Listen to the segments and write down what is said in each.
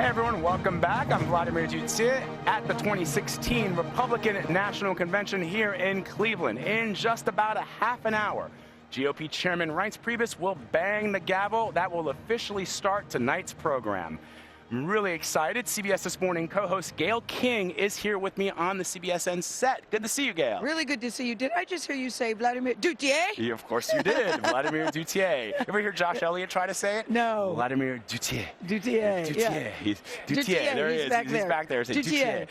Hey everyone, welcome back. I'm Vladimir Duthier at the 2016 Republican National Convention here in Cleveland. In just about a half an hour, GOP Chairman Reince Priebus will bang the gavel. That will officially start tonight's program. I'm really excited. CBS This Morning co-host Gayle King is here with me on the CBSN set. Good to see you, Gayle. Really good to see you. Did I just hear you say Vladimir Duthier? Yeah, of course you did. Vladimir Duthier. Ever hear Josh Elliott try to say it? No. Vladimir Duthier. Duthier. Duthier. Yeah. Duthier. There he is. He's back there. Duthier.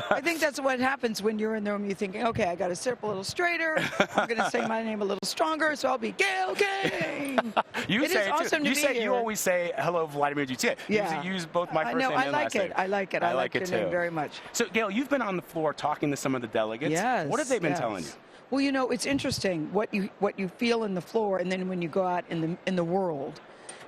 I think that's what happens when you're in the room. You're thinking, okay, I got to sit up a little straighter. I'm going to say my name a little stronger, so I'll be Gayle King. You it say is it awesome too. to be here. You always say hello, Vladimir Duthier. Yeah. You use both my first name and last name. I like it. I like your name very much. So, Gayle, you've been on the floor talking to some of the delegates. Yes. What have they been telling you? Well, you know, it's interesting what you feel in the floor, and then when you go out in the world,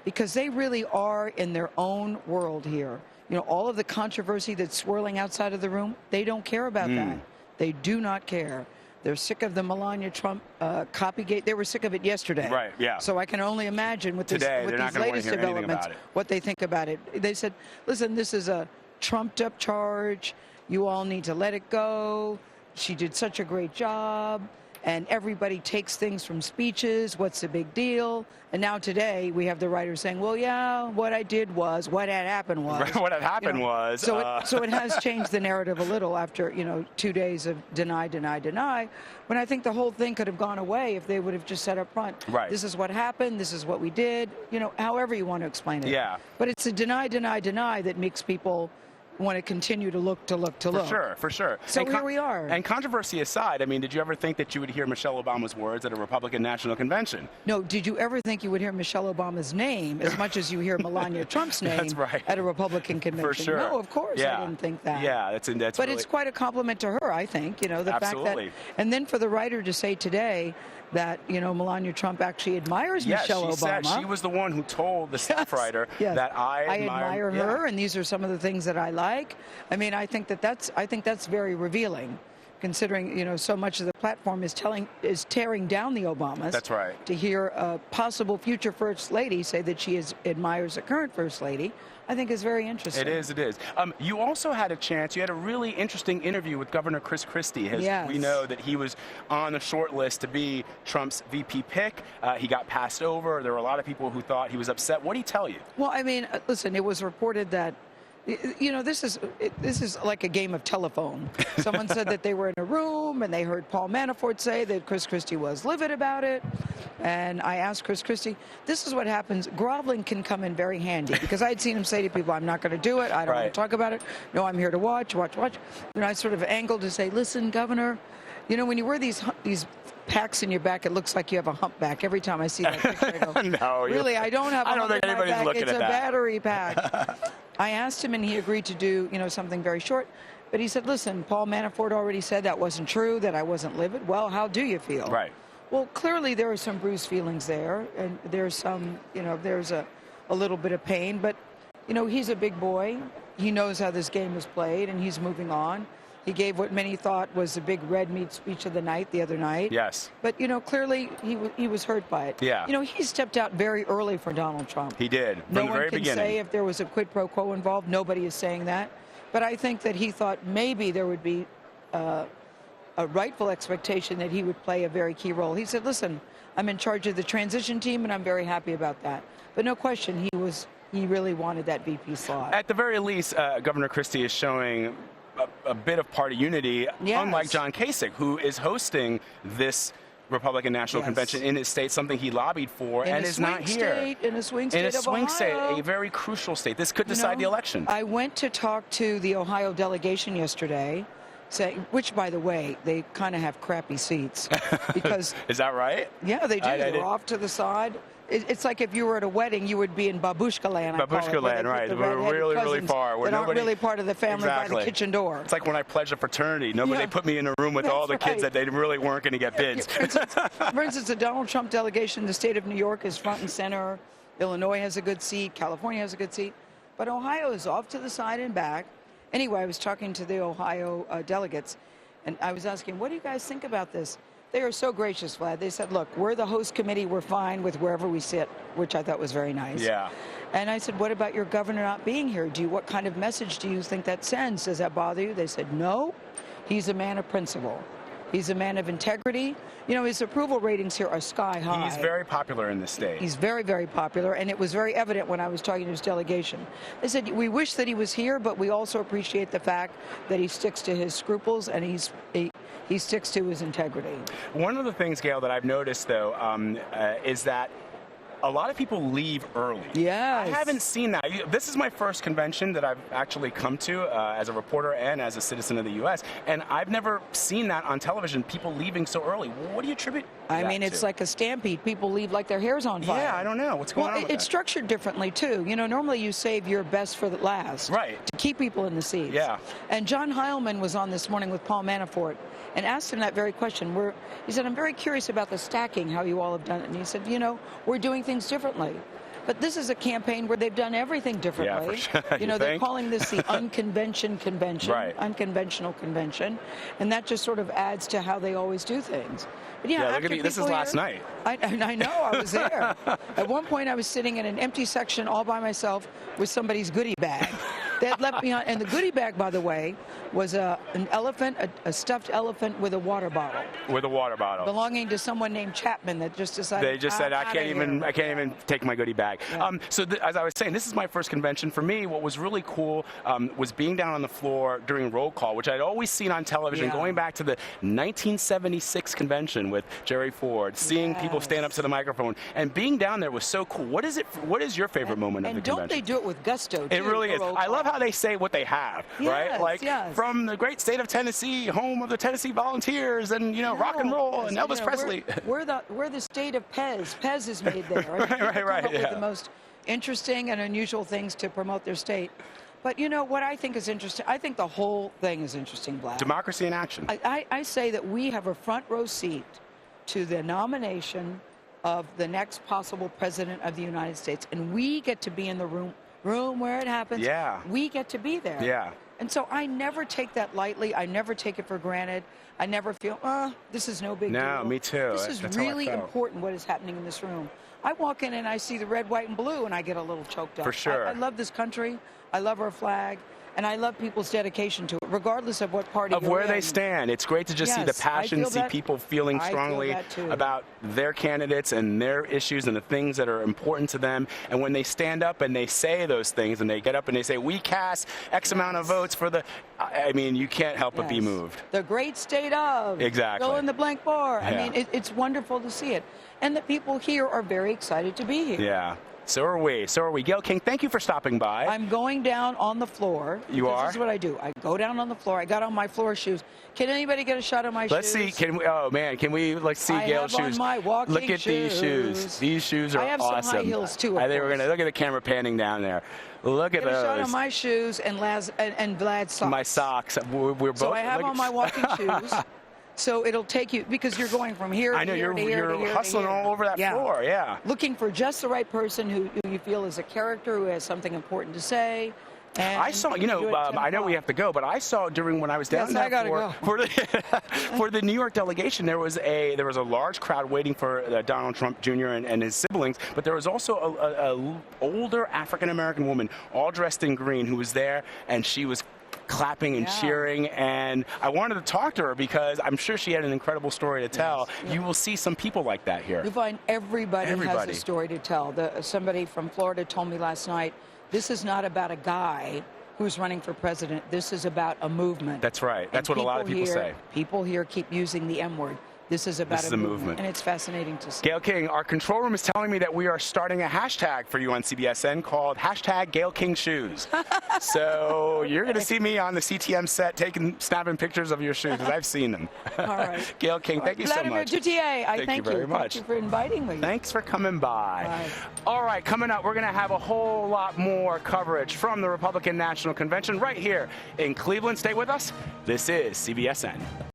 because they really are in their own world here. You know, all of the controversy that's swirling outside of the room, they don't care about that. They do not care. They're sick of the Melania Trump copygate. They were sick of it yesterday. Right, yeah. So I can only imagine with, these latest developments what they think about it. They said, listen, this is a trumped-up charge. You all need to let it go. She did such a great job. And everybody takes things from speeches. What's the big deal? And now today we have the writer saying, well, yeah, what I did was, what had happened was. Right, what had happened was. So it has changed the narrative a little after, 2 days of deny. When I think the whole thing could have gone away if they would have just said up front, right, this is what happened, this is what we did, however you want to explain it. Yeah. But it's a deny that makes people want to continue to look. For sure. So here we are. And controversy aside, I mean, did you ever think that you would hear Michelle Obama's words at a Republican National Convention? No. Did you ever think you would hear Michelle Obama's name as much as you hear Melania Trump's name That's right. at a Republican convention? For sure. No, of course I didn't think that. Yeah, that's But really... it's quite a compliment to her, I think. The Absolutely. fact that, and then for the writer to say today that Melania Trump actually admires Michelle Obama. Said she was the one who told the staff writer that I admire her, and these are some of the things that I like. I mean, I think that's very revealing, considering so much of the platform is tearing down the Obamas. That's right. To hear a possible future first lady say that she admires a current first lady, I think is very interesting. It is. You also had a really interesting interview with Governor Christie. Yes. We know that he was on the short list to be Trump's VP pick. He got passed over. There were a lot of people who thought he was upset. What did he tell you? Well, I mean, listen, it was reported that this is like a game of telephone. Someone said that they were in a room and they heard Paul Manafort say that Chris Christie was livid about it. And I asked Chris Christie, this is what happens. Groveling can come in very handy, because I had seen him say to people, I'm not going to do it. I don't want to talk about it. No, I'm here to watch. I sort of angled to say, listen, Governor, when you wear these packs in your back, it looks like you have a humpback. Every time I see that picture, I go, no, really, I don't have a hump in my back. It's a battery pack. I asked him, and he agreed to do, something very short. But he said, listen, Paul Manafort already said that wasn't true, that I wasn't livid. Well, how do you feel? Right. Well, clearly there are some bruised feelings there, and there's some, there's a little bit of pain. But, he's a big boy. He knows how this game is played, and he's moving on. He gave what many thought was the big red meat speech of the night the other night. Yes. But, clearly he was hurt by it. Yeah. He stepped out very early for Donald Trump. He did, from the very beginning. No one can say if there was a quid pro quo involved. Nobody is saying that. But I think that he thought maybe there would be a rightful expectation that he would play a very key role. He said, listen, I'm in charge of the transition team, and I'm very happy about that. But no question, he really wanted that VP slot. At the very least, Governor Christie is showing a bit of party unity, unlike John Kasich, who is hosting this Republican National Convention in his state, something he lobbied for, and is not here. In a swing state of Ohio. A very crucial state. This could decide the election. I went to talk to the Ohio delegation yesterday, which, by the way, they kind of have crappy seats. Because is that right? Yeah, they do. They're off to the side. It's like if you were at a wedding, you would be in babushka land. Babushka land, right. We're really far. That aren't really part of the family by the kitchen door. It's like when I pledged a fraternity. Nobody put me in a room with all the kids that they really weren't going to get bids. For instance, the Donald Trump delegation, the state of New York is front and center. Illinois has a good seat. California has a good seat. But Ohio is off to the side and back. Anyway, I was talking to the Ohio delegates, and I was asking, what do you guys think about this? They are so gracious, Vlad. They said, look, we're the host committee. We're fine with wherever we sit, which I thought was very nice. Yeah. And I said, what about your governor not being here? What kind of message do you think that sends? Does that bother you? They said, no, he's a man of principle. He's a man of integrity. You know, his approval ratings here are sky high. He's very popular in the state. He's very, very popular, and it was very evident when I was talking to his delegation. They said, we wish that he was here, but we also appreciate the fact that he sticks to his scruples and he sticks to his integrity. One of the things, Gayle, that I've noticed, though, is that a lot of people leave early. Yes. I haven't seen that. This is my first convention that I've actually come to as a reporter and as a citizen of the U.S., and I've never seen that on television, people leaving so early. What do you attribute I mean, it's like a stampede. People leave like their hair's on fire. Yeah, I don't know. What's going on with it's that? structured differently, too. You know, normally you save your best for the last. Right. To keep people in the seats. Yeah. And John Heilman was on this morning with Paul Manafort and asked him that very question. He said, I'm very curious about the stacking, how you all have done it. And he said, you know, we're doing things differently. But this is a campaign where they've done everything differently. Yeah, for sure. You know, they're calling this the unconvention convention, right. Unconventional convention, and that just sort of adds to how they always do things. But yeah, look at me. This is last night. I know, I was there. At one point, I was sitting in an empty section all by myself with somebody's goodie bag. They had left behind, and the goodie bag, by the way, was an elephant, a stuffed elephant with a water bottle. With a water bottle. Belonging to someone named Chapman that just decided. They just said, I can't even take my goodie bag. Yeah. As I was saying, this is my first convention. For me, what was really cool was being down on the floor during roll call, which I'd always seen on television, going back to the 1976 convention with Jerry Ford, seeing people stand up to the microphone, and being down there was so cool. What is your favorite moment of the convention? And don't they do it with gusto, too? It really is. I love how they say what they have, right? Like, from the great state of Tennessee, home of the Tennessee Volunteers, and, you know, rock and roll, and Elvis Presley. We're the state of Pez. Pez is made there. right. Come up with the most interesting and unusual things to promote their state. But you know what I think is interesting? I think the whole thing is interesting, Vlad. Democracy in action. I say that we have a front row seat to the nomination of the next possible president of the United States, and we get to be in the room where it happens. Yeah. We get to be there. Yeah. And so I never take that lightly. I never take it for granted. I never feel, this is no big deal. No, me too. This is really important what is happening in this room. I walk in and I see the red, white, and blue, and I get a little choked up. For sure. I love this country. I love our flag. And I love people's dedication to it, regardless of what party of where they stand. It's great to just see the passion, see people feeling strongly about their candidates and their issues and the things that are important to them. And when they stand up and they say those things and they get up and they say, we cast X amount of votes for the, I mean, you can't help but be moved. The great state of. Exactly. Fill in the blank bar. Yeah. I mean, it's wonderful to see it. And the people here are very excited to be here. Yeah. So are we. So are we. Gayle King, thank you for stopping by. I'm going down on the floor. You are? This is what I do. I go down on the floor. I got on my floor shoes. Can anybody get a shot of my shoes? Let's see. Can we? Oh man, can we? Let's see Gayle's shoes. I have on my walking Look at these shoes. These shoes are awesome. I have some high heels too. I think we're gonna look at the camera panning down there. Look at those. Get a shot of my shoes and Vlad's socks. My socks. We're both. So I have on my walking shoes. So it'll take you, because you're going from here to here to here to here. You're hustling all over that floor, yeah. Looking for just the right person who you feel is a character, who has something important to say. And I saw, you know, I know we have to go, but I saw during when I was down there for the New York delegation, there was a large crowd waiting for Donald Trump Jr. and his siblings, but there was also a older African-American woman, all dressed in green, who was there, and she was clapping and cheering, and I wanted to talk to her because I'm sure she had an incredible story to tell. You will see some people like that here. You find everybody has a story to tell. Somebody from Florida told me last night, this is not about a guy who's running for president. This is about a movement. That's right. That's what a lot of people say. People here keep using the M word. This is about a movement, and it's fascinating to see. Gayle King, our control room is telling me that we are starting a hashtag for you on CBSN called #GayleKingShoes. So you're going to see me on the CTM set snapping pictures of your shoes, because I've seen them. All right. Gayle King, thank you so much. Vladimir Duthier, I thank you very much. Thank you for inviting me. Thanks for coming by. Bye. All right, coming up, we're going to have a whole lot more coverage from the Republican National Convention right here in Cleveland. Stay with us. This is CBSN.